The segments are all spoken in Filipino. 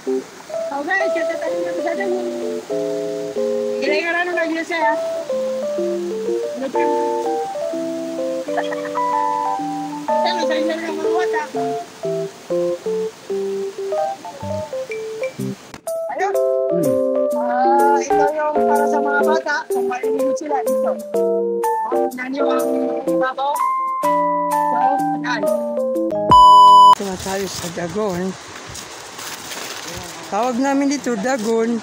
So guys, kita tayo na sa dagon. Ilay nga rin ang saya. Ano sa inyo ng mga wata? Ayun. Ito yung para sa mga bata. Kung maininig sila dito. Tignan nyo ang ibabaw. So, ayan. Ito na tayo sa dagon. Tawag namin dito dagon.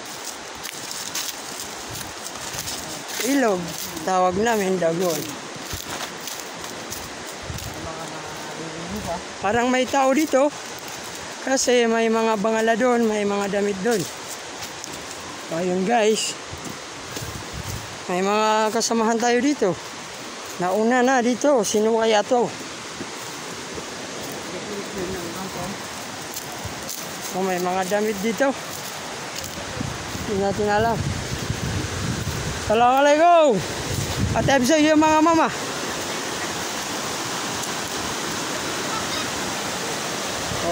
Ilog. Tawag namin dagon. Parang may tao dito. Kasi may mga bangala doon, may mga damit doon. So, ayun guys. May mga kasamahan tayo dito. Nauna na dito. Sino kaya to? So, may mga damit dito. Hindi natin alam. Assalamualaikum. Atep sa iyo mga mama.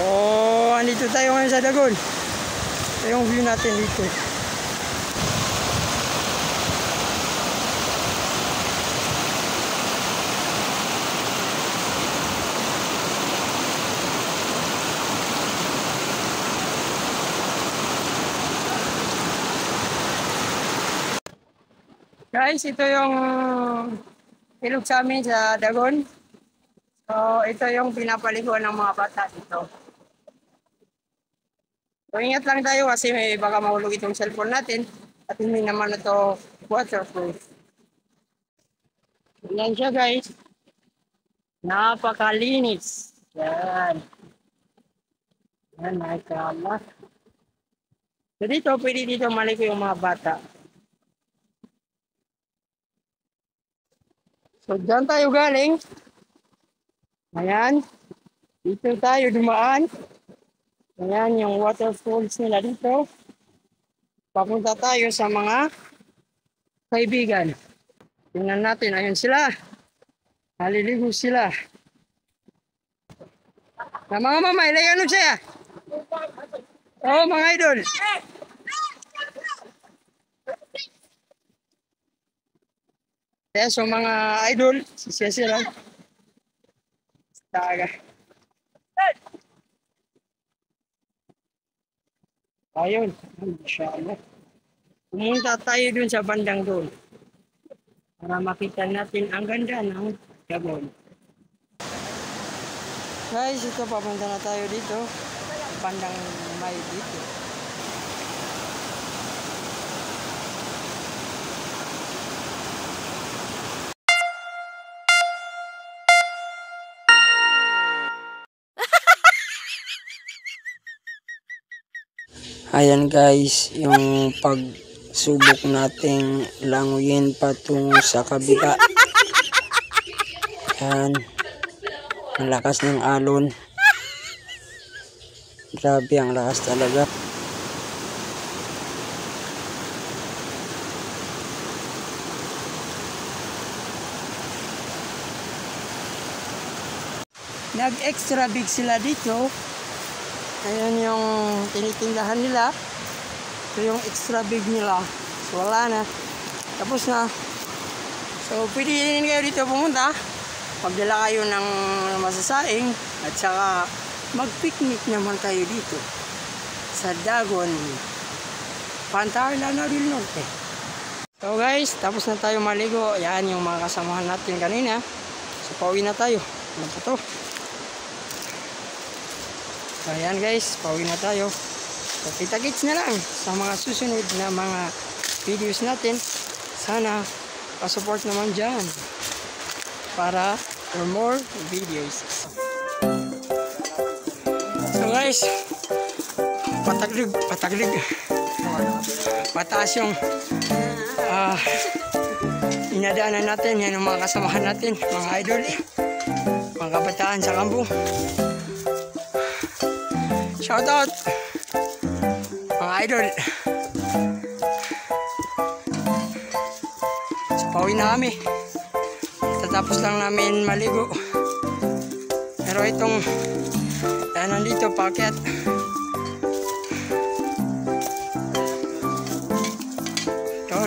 Oh, andito tayo ngayon sa dagon. Ito yung view natin dito. Guys, ito yung ilog sa amin sa dagon. So, ito yung pinapaliguan ng mga bata dito. So, ingat lang tayo kasi may baka mahulog itong cellphone natin at hindi naman ito waterproof. Yan siya guys. Napakalinis. Yan. Yan, nakikala. So, dito, pwede dito maligo yung mga bata. So, dyan tayo galing. Ayan. Dito tayo dumaan. Ayan yung waterfalls nila dito. Papunta tayo sa mga kaibigan. Tingnan natin. Ayun sila. Naliligo sila. Na mga mama, ilay ano siya? Oh, mga idol. Kaya so mga idol, sila. Taga. Ayun, inshallah. Pumunta tayo dun sa bandang doon para makita natin ang ganda ng dagon. Guys, ito papunta na tayo dito. Bandang may dito. Ayan guys, yung pagsubok nating languyin patungo sa kabila. Ayan, ang lakas ng alon. Grabe, ang lakas talaga. Nag-extra big sila dito. Ayan yung tinitindahan nila. Ito yung extra big nila. So, wala na. Tapos na. So, pwede din kayo dito pumunta. Pagdala kayo ng masasaing. At saka mag-picnic naman kayo dito. Sa dagon. Pantarla na rin norte. So guys, tapos na tayo maligo. Ayan yung mga kasamahan natin kanina. So, pauwi na tayo. Ano po to? So, ayan guys, pauwi na tayo. So, kita-kits na lang sa mga susunod na mga videos natin. Sana pa-support naman dyan para for more videos. So guys, pataglig. Mataas yung inadaanan natin. Yan ang mga kasamahan natin, mga idol, mga kabataan sa kampo. Shoutout mga idol. So, pauwi na kami. Tatapos lang namin maligo. Pero itong nandito paakyat.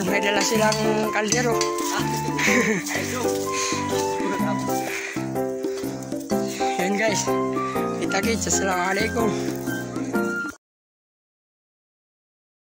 Yun, may dala silang kaldero. Yun guys. Kita-kits. Assalamualaikum.